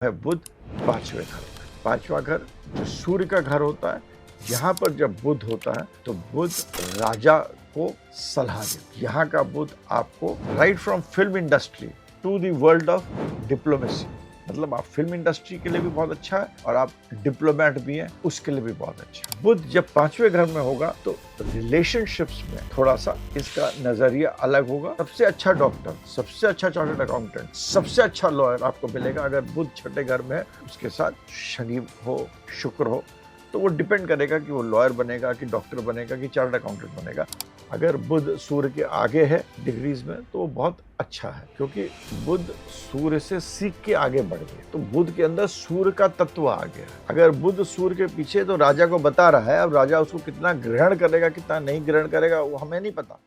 है बुध पांचवें घर में। पांचवा घर जो सूर्य का घर होता है, यहाँ पर जब बुध होता है तो बुध राजा को सलाह देता है। यहाँ का बुध आपको right from film industry to the world of diplomacy, मतलब आप फिल्म इंडस्ट्री के लिए भी बहुत अच्छा है और आप डिप्लोमेट भी हैं, उसके लिए भी बहुत अच्छा है। बुध जब पांचवें घर में होगा तो रिलेशनशिप्स में थोड़ा सा इसका नजरिया अलग होगा। सबसे अच्छा डॉक्टर, सबसे अच्छा चार्टर्ड अकाउंटेंट, सबसे अच्छा लॉयर आपको मिलेगा अगर बुध छठे घर में है। उसके साथ शनि हो, शुक्र हो, तो वो डिपेंड करेगा कि वो लॉयर बनेगा कि डॉक्टर बनेगा कि चार्टर्ड अकाउंटेंट बनेगा। अगर बुध सूर्य के आगे है डिग्रीज में तो वो बहुत अच्छा है, क्योंकि बुध सूर्य से सीख के आगे बढ़ गए, तो बुध के अंदर सूर्य का तत्व आ गया। अगर बुध सूर्य के पीछे तो राजा को बता रहा है, अब राजा उसको कितना ग्रहण करेगा कितना नहीं ग्रहण करेगा वो हमें नहीं पता।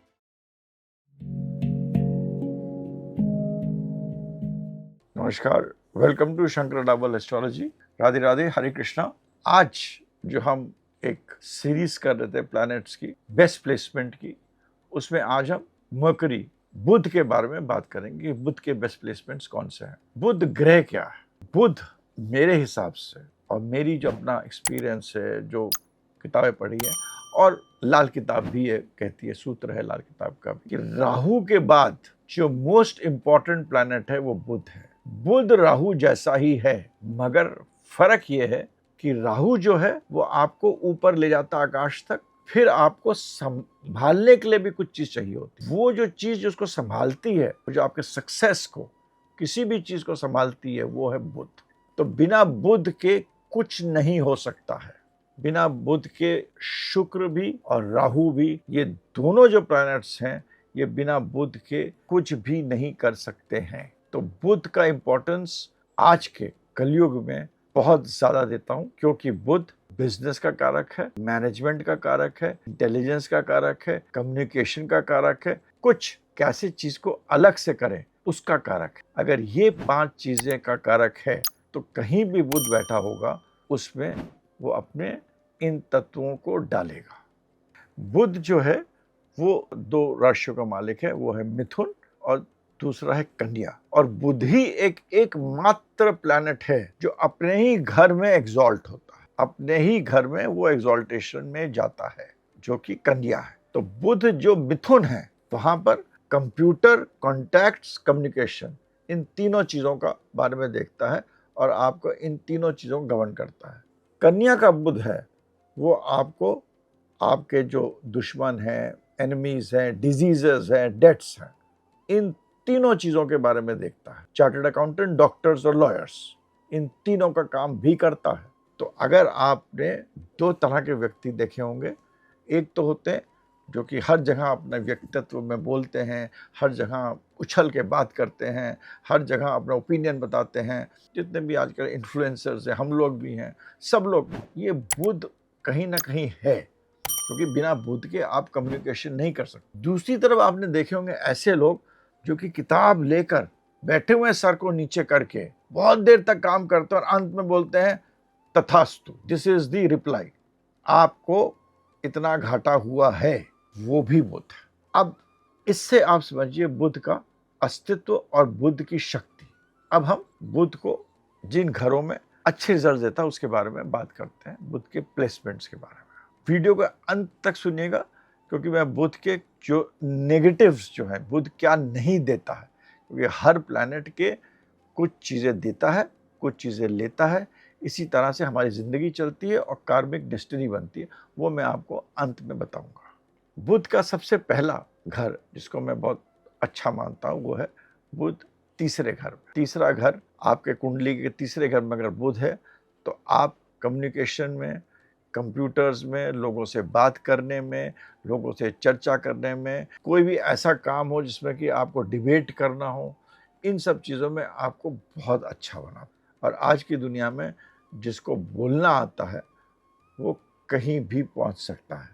नमस्कार, welcome to Shankar double astrology. Radhe Radhe, Hare Krishna. आज जो हम एक सीरीज कर रहे थे प्लैनेट्स की, बेस्ट प्लेसमेंट की, उसमें आज हम मरकरी बुध के बारे में बात करेंगे। बुध के बेस्ट प्लेसमेंट्स कौन से हैं, बुध ग्रह क्या है। बुध मेरे हिसाब से और मेरी जो अपना एक्सपीरियंस है, जो किताबें पढ़ी है और लाल किताब भी है, कहती है, सूत्र है लाल किताब का कि राहु के बाद जो मोस्ट इंपॉर्टेंट प्लैनेट है वो बुध है। बुध राहु जैसा ही है, मगर फर्क ये है कि राहु जो है वो आपको ऊपर ले जाता आकाश तक, फिर आपको संभालने के लिए भी कुछ चीज चाहिए होती है। वो जो चीज जिसको संभालती है, जो आपके सक्सेस को, किसी भी चीज को संभालती है, वो है बुध। तो बिना बुध के कुछ नहीं हो सकता है। बिना बुध के शुक्र भी और राहु भी, ये दोनों जो प्लैनेट्स हैं, ये बिना बुध के कुछ भी नहीं कर सकते हैं। तो बुध का इंपॉर्टेंस आज के कलयुग में बहुत ज्यादा देता हूं, क्योंकि बुध बिजनेस का कारक है, मैनेजमेंट का कारक है, इंटेलिजेंस का कारक है, कम्युनिकेशन का कारक है, कुछ कैसे चीज को अलग से करें उसका कारक है। अगर ये 5 चीजें का कारक है तो कहीं भी बुध बैठा होगा उसमें वो अपने इन तत्वों को डालेगा। बुध जो है वो 2 राशियों का मालिक है, वो है मिथुन और दूसरा है कन्या। और बुध ही एक एकमात्र प्लैनेट है जो अपने ही घर में एग्जॉल्ट होता है, अपने ही घर में वो एग्जॉल्टेशन में जाता है, जो कि कन्या है। तो बुध जो मिथुन है वहां पर कंप्यूटर, कॉन्टैक्ट्स, कम्युनिकेशन, इन तीनों चीजों का बारे में देखता है और आपको इन तीनों चीजों को गवर्न करता है। कन्या का बुध है वो आपको आपके जो दुश्मन हैं, एनिमीज हैं, डिजीजेस हैं, डेथ्स हैं, इन तीनों चीजों के बारे में देखता है। चार्टर्ड अकाउंटेंट, डॉक्टर्स और लॉयर्स, इन तीनों का काम भी करता है। तो अगर आपने 2 तरह के व्यक्ति देखे होंगे, एक तो होते हैं जो कि हर जगह अपने व्यक्तित्व में बोलते हैं, हर जगह उछल के बात करते हैं, हर जगह अपना ओपिनियन बताते हैं। जितने भी आजकल इन्फ्लुएंसर्स हैं, हम लोग भी हैं, सब लोग, ये बुध कहीं ना कहीं है, क्योंकि बिना बुध के आप कम्युनिकेशन नहीं कर सकते। दूसरी तरफ आपने देखे होंगे ऐसे लोग जो कि किताब लेकर बैठे हुए सर को नीचे करके बहुत देर तक काम करते हैं और अंत में बोलते हैं तथास्तु, दिस इज द रिप्लाई, आपको इतना घाटा हुआ है, वो भी बुध है। अब इससे आप समझिए बुध का अस्तित्व और बुध की शक्ति। अब हम बुध को जिन घरों में अच्छे रिजल्ट देता है उसके बारे में बात करते हैं, बुध के प्लेसमेंट्स के बारे में। वीडियो के अंत तक सुनिएगा, क्योंकि मैं बुध के जो नेगेटिव्स जो है, बुध क्या नहीं देता है, क्योंकि हर प्लैनेट के कुछ चीज़ें देता है, कुछ चीज़ें लेता है। इसी तरह से हमारी ज़िंदगी चलती है और कार्मिक डेस्टिनी बनती है, वो मैं आपको अंत में बताऊंगा। बुध का सबसे पहला घर जिसको मैं बहुत अच्छा मानता हूँ वो है बुध तीसरे घर में। तीसरा घर आपके कुंडली के तीसरे घर में अगर बुध है तो आप कम्युनिकेशन में, कंप्यूटर्स में, लोगों से बात करने में, लोगों से चर्चा करने में, कोई भी ऐसा काम हो जिसमें कि आपको डिबेट करना हो, इन सब चीज़ों में आपको बहुत अच्छा बना। और आज की दुनिया में जिसको बोलना आता है वो कहीं भी पहुंच सकता है।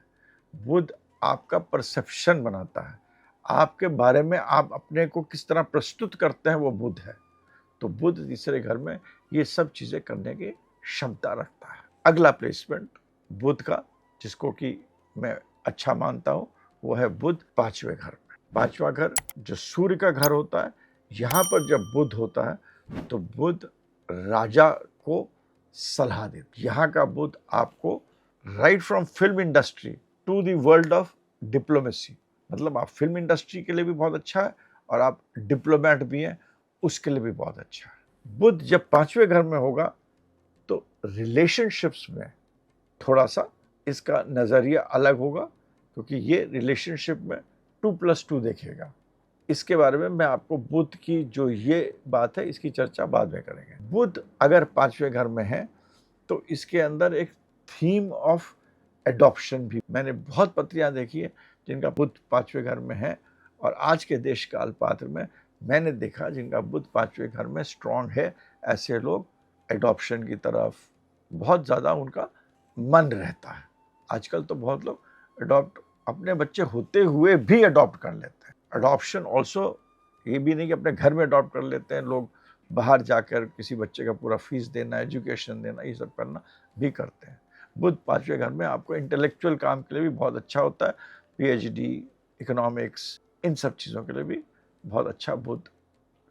बुध आपका परसेप्शन बनाता है, आपके बारे में आप अपने को किस तरह प्रस्तुत करते हैं, वो बुध है। तो बुध तीसरे घर में ये सब चीज़ें करने की क्षमता रखता है। अगला प्लेसमेंट बुध का जिसको कि मैं अच्छा मानता हूँ वो है बुध पांचवें घर में। पांचवा घर जो सूर्य का घर होता है, यहाँ पर जब बुध होता है तो बुध राजा को सलाह देते। यहाँ का बुध आपको right from film industry to the world of diplomacy, मतलब आप फिल्म इंडस्ट्री के लिए भी बहुत अच्छा है और आप डिप्लोमेट भी हैं, उसके लिए भी बहुत अच्छा है। बुध जब 5वें घर में होगा तो रिलेशनशिप्स में थोड़ा सा इसका नज़रिया अलग होगा, क्योंकि ये रिलेशनशिप में 2+2 देखेगा। इसके बारे में मैं आपको बुध की जो ये बात है इसकी चर्चा बाद में करेंगे। बुध अगर 5वें घर में है तो इसके अंदर एक थीम ऑफ एडॉप्शन भी, मैंने बहुत पत्रियां देखी है जिनका बुध 5वें घर में है, और आज के देश काल पात्र में मैंने देखा जिनका बुध 5वें घर में स्ट्रांग है, ऐसे लोग एडॉप्शन की तरफ बहुत ज़्यादा उनका मन रहता है। आजकल तो बहुत लोग अडॉप्ट अपने बच्चे होते हुए भी अडॉप्ट कर लेते हैं। अडॉप्शन ऑल्सो ये भी नहीं कि अपने घर में अडॉप्ट कर लेते हैं लोग, बाहर जाकर किसी बच्चे का पूरा फीस देना, एजुकेशन देना, ये सब करना भी करते हैं। बुध 5वें घर में आपको इंटेलेक्चुअल काम के लिए भी बहुत अच्छा होता है, पीएचडी, इकोनॉमिक्स, इन सब चीज़ों के लिए भी बहुत अच्छा बुध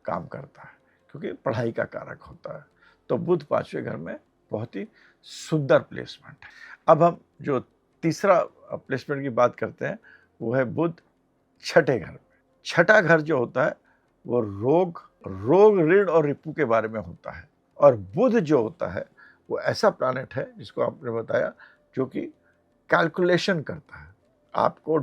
काम करता है, क्योंकि पढ़ाई का कारक होता है। तो बुध 5वें घर में बहुत ही सुंदर प्लेसमेंट है। अब हम जो तीसरा प्लेसमेंट की बात करते हैं वो है बुध 6ठे घर में। 6ठा घर जो होता है वो रोग, ऋण और रिपू के बारे में होता है। और बुध जो होता है वो ऐसा प्लैनेट है जिसको आपने बताया जो कि कैलकुलेशन करता है। आपको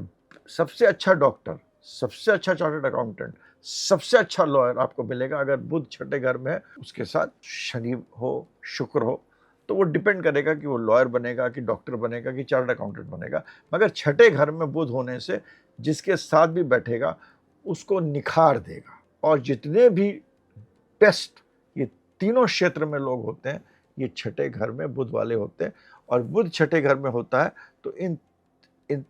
सबसे अच्छा डॉक्टर, सबसे अच्छा चार्टर्ड अकाउंटेंट, सबसे अच्छा लॉयर आपको मिलेगा अगर बुध 6ठे घर में है। उसके साथ शनि हो, शुक्र हो, तो वो डिपेंड करेगा कि वो लॉयर बनेगा कि डॉक्टर बनेगा कि चार्टर्ड अकाउंटेंट बनेगा। मगर 6ठे घर में बुध होने से जिसके साथ भी बैठेगा उसको निखार देगा। और जितने भी बेस्ट ये तीनों क्षेत्र में लोग होते हैं ये 6ठे घर में बुध वाले होते हैं। और बुध 6ठे घर में होता है तो इन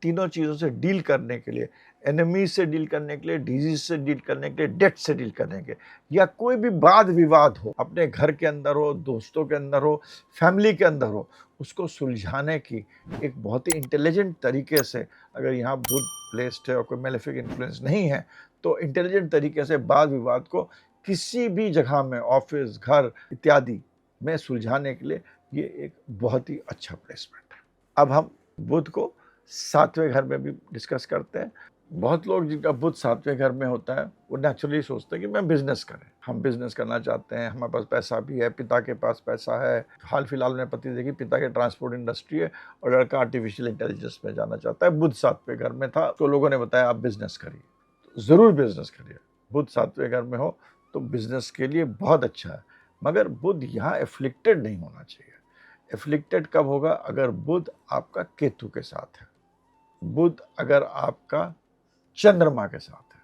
तीनों चीज़ों से डील करने के लिए, एनिमी से डील करने के लिए, डिजीज से डील करने के लिए, डेथ से डील करने के, या कोई भी वाद विवाद हो, अपने घर के अंदर हो, दोस्तों के अंदर हो, फैमिली के अंदर हो, उसको सुलझाने की एक बहुत ही इंटेलिजेंट तरीके से, अगर यहाँ बुध प्लेस्ड है और कोई मेलेफिक इन्फ्लुएंस नहीं है तो इंटेलिजेंट तरीके से वाद विवाद को किसी भी जगह में, ऑफिस, घर इत्यादि में सुलझाने के लिए ये एक बहुत ही अच्छा प्लेसमेंट है। अब हम बुध को 7वें घर में भी डिस्कस करते हैं। बहुत लोग जिनका बुध 7वें घर में होता है वो नेचुरली सोचते हैं कि मैं बिजनेस करें, हम बिजनेस करना चाहते हैं, हमारे पास पैसा भी है, पिता के पास पैसा है। हाल फिलहाल में पति देखी, पिता के ट्रांसपोर्ट इंडस्ट्री है और लड़का आर्टिफिशियल इंटेलिजेंस में जाना चाहता है। बुध 7वें घर में था तो लोगों ने बताया आप बिजनेस करिए, तो ज़रूर बिजनेस करिए। बुध 7वें घर में हो तो बिजनेस के लिए बहुत अच्छा है। मगर बुध यहाँ एफ्लिक्टेड नहीं होना चाहिए। एफ्लिक्टेड कब होगा? अगर बुध आपका केतु के साथ है, बुध अगर आपका चंद्रमा के साथ है,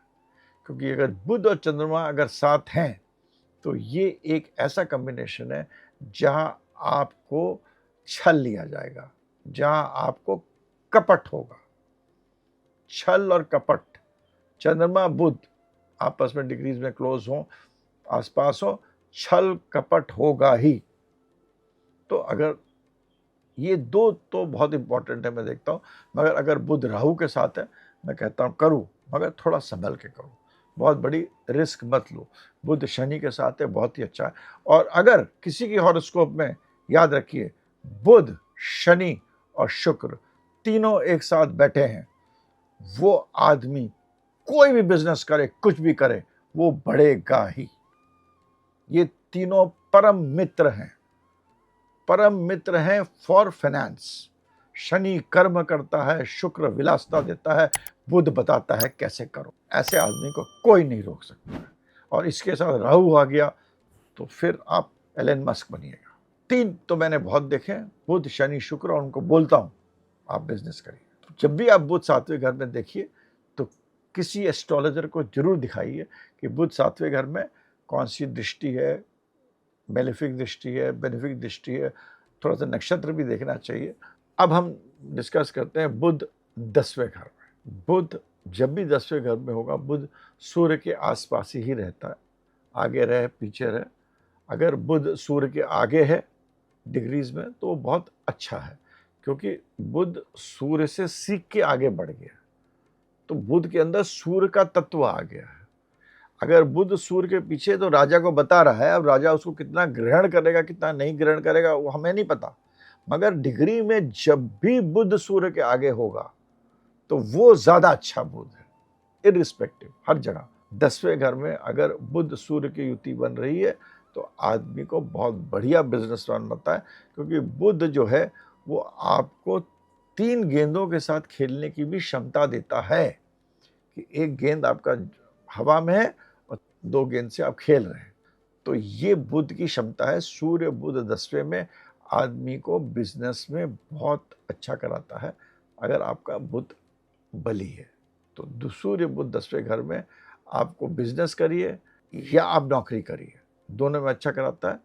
क्योंकि अगर बुध और चंद्रमा अगर साथ हैं तो ये एक ऐसा कॉम्बिनेशन है जहां आपको छल लिया जाएगा, जहां आपको कपट होगा। छल और कपट, चंद्रमा बुध आपस में डिग्रीज में क्लोज हो, आसपास हो, छल कपट होगा ही। तो अगर ये दो तो बहुत इंपॉर्टेंट है, मैं देखता हूँ। मगर अगर बुध राहु के साथ है, मैं कहता हूँ करूँ, मगर थोड़ा संभल के करूँ, बहुत बड़ी रिस्क मत लो। बुध शनि के साथ है, बहुत ही अच्छा है। और अगर किसी की हॉरोस्कोप में, याद रखिए, बुध, शनि और शुक्र तीनों एक साथ बैठे हैं, वो आदमी कोई भी बिजनेस करे, कुछ भी करे, वो बढ़ेगा ही। ये तीनों परम मित्र हैं, परम मित्र हैं फॉर फाइनेंस। शनि कर्म करता है, शुक्र विलासता देता है, बुध बताता है कैसे करो। ऐसे आदमी को कोई नहीं रोक सकता है। और इसके साथ राहु आ गया तो फिर आप एलन मस्क बनिएगा। 3 तो मैंने बहुत देखे, बुध, शनि, शुक्र, और उनको बोलता हूं आप बिजनेस करिए। तो जब भी आप बुध 7वें घर में देखिए तो किसी एस्ट्रोलॉजर को जरूर दिखाइए कि बुध 7वें घर में कौन सी दृष्टि है, मेलेफिक दृष्टि है, बेनिफिक दृष्टि है, थोड़ा सा नक्षत्र भी देखना चाहिए। अब हम डिस्कस करते हैं बुध 10वें घर में। बुध जब भी 10वें घर में होगा, बुध सूर्य के आसपास ही रहता है, आगे रहे पीछे रहे। अगर बुध सूर्य के आगे है डिग्रीज में तो वो बहुत अच्छा है, क्योंकि बुध सूर्य से सीख के आगे बढ़ गया, तो बुध के अंदर सूर्य का तत्व आ गया है। अगर बुध सूर्य के पीछे तो राजा को बता रहा है, अब राजा उसको कितना ग्रहण करेगा कितना नहीं ग्रहण करेगा वो हमें नहीं पता, मगर डिग्री में जब भी बुध सूर्य के आगे होगा तो वो ज्यादा अच्छा बुध है, इररिस्पेक्टिव हर जगह। 10वें घर में अगर बुध सूर्य की युति बन रही है तो आदमी को बहुत बढ़िया बिजनेसमैन बनता है, क्योंकि बुध जो है वो आपको 3 गेंदों के साथ खेलने की भी क्षमता देता है, कि एक गेंद आपका हवा में है और 2 गेंद से आप खेल रहे हैं। तो ये बुध की क्षमता है। सूर्य बुध 10वें में आदमी को बिजनेस में बहुत अच्छा कराता है, अगर आपका बुध बली है तो। सूर्य बुध 10वें घर में आपको बिजनेस करिए या आप नौकरी करिए, दोनों में अच्छा कराता है।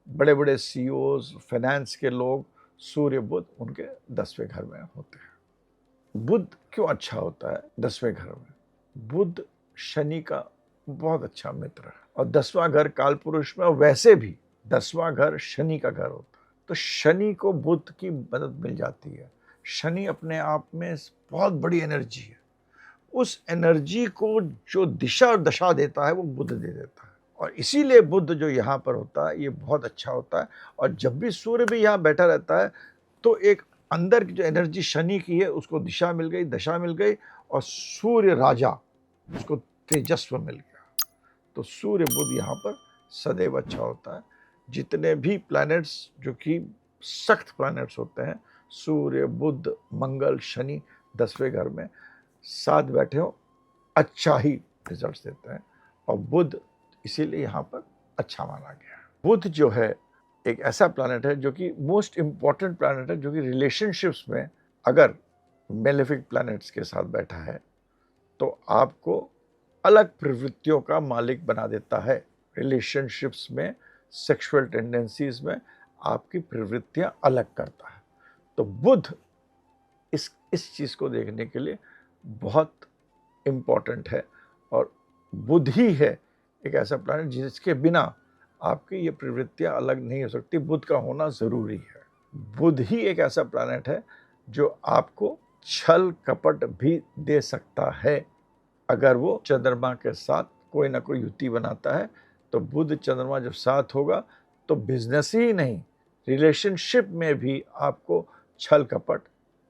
बड़े बड़े सीईओज, फाइनेंस के लोग सूर्य बुध उनके 10वें घर में होते हैं। बुध क्यों अच्छा होता है 10वें घर में? बुध शनि का बहुत अच्छा मित्र है और 10वां घर कालपुरुष में, और वैसे भी 10वां घर शनि का घर होता है, तो शनि को बुध की मदद मिल जाती है। शनि अपने आप में बहुत बड़ी एनर्जी है, उस एनर्जी को जो दिशा और दशा देता है वो बुध दे देता है, और इसीलिए बुध जो यहाँ पर होता है ये बहुत अच्छा होता है। और जब भी सूर्य भी यहाँ बैठा रहता है तो एक अंदर की जो एनर्जी शनि की है उसको दिशा मिल गई, दशा मिल गई, और सूर्य राजा उसको तेजस्व मिल गया। तो सूर्य बुध यहाँ पर सदैव अच्छा होता है। जितने भी प्लैनेट्स जो कि सख्त प्लैनेट्स होते हैं, सूर्य बुध मंगल शनि 10वें घर में साथ बैठे हो अच्छा ही रिजल्ट्स देते हैं, और बुध इसीलिए यहाँ पर अच्छा माना गया है। बुध जो है एक ऐसा प्लैनेट है जो कि मोस्ट इंपॉर्टेंट प्लैनेट है, जो कि रिलेशनशिप्स में अगर मेलेफिक प्लैनेट्स के साथ बैठा है तो आपको अलग प्रवृत्तियों का मालिक बना देता है। रिलेशनशिप्स में, सेक्सुअल टेंडेंसीज में आपकी प्रवृत्तियां अलग करता है। तो बुध इस चीज को देखने के लिए बहुत इम्पॉर्टेंट है, और बुध ही है एक ऐसा प्लैनेट जिसके बिना आपकी ये प्रवृत्तियां अलग नहीं हो सकती। बुध का होना जरूरी है। बुध ही एक ऐसा प्लैनेट है जो आपको छल कपट भी दे सकता है, अगर वो चंद्रमा के साथ कोई ना कोई युति बनाता है। तो बुध चंद्रमा जब साथ होगा तो बिजनेस ही नहीं, रिलेशनशिप में भी आपको छल कपट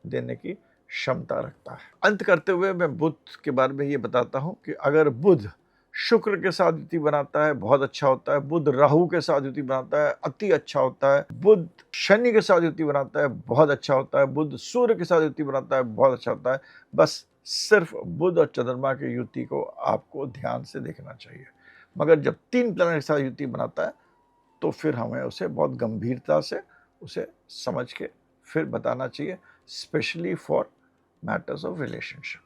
देने की क्षमता रखता है। अंत करते हुए मैं बुध के बारे में ये बताता हूं कि अगर बुध शुक्र के साथ युति बनाता है बहुत अच्छा होता है, बुध राहु के साथ युति बनाता है अति अच्छा होता है, बुध शनि के साथ युति बनाता है बहुत अच्छा होता है, बुध सूर्य के साथ युति बनाता है बहुत अच्छा होता है। बस सिर्फ बुध और चंद्रमा की युति को आपको ध्यान से देखना चाहिए, मगर जब 3 प्लैनेट के साथ युति बनाता है तो फिर हमें उसे बहुत गंभीरता से उसे समझ के फिर बताना चाहिए, specially for matters of relationship.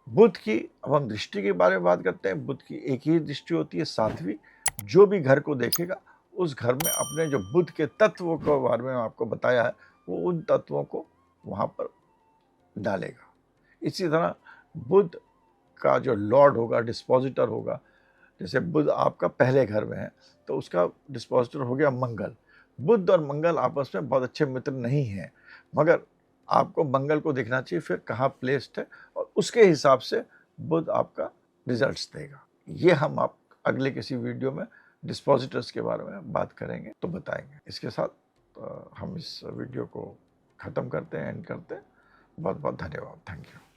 Budh की, अब हम दृष्टि के बारे में बात करते हैं। बुध की एक ही दृष्टि होती है 7वीं। जो भी घर को देखेगा उस घर में अपने जो बुध के तत्वों के बारे में आपको बताया है वो उन तत्वों को वहां पर डालेगा। इसी तरह बुध का जो लॉर्ड होगा, डिस्पोजिटर होगा, जैसे बुध आपका पहले घर में है तो उसका डिस्पोजिटर हो गया मंगल। बुध और मंगल आपस में बहुत अच्छे मित्र नहीं हैं, मगर आपको मंगल को देखना चाहिए फिर कहाँ प्लेस्ड है, और उसके हिसाब से बुध आपका रिजल्ट्स देगा। ये हम आप अगले किसी वीडियो में डिस्पोजिटर्स के बारे में बात करेंगे तो बताएंगे। इसके साथ हम इस वीडियो को ख़त्म करते हैं, एंड करते हैं। बहुत बहुत धन्यवाद। Thank you.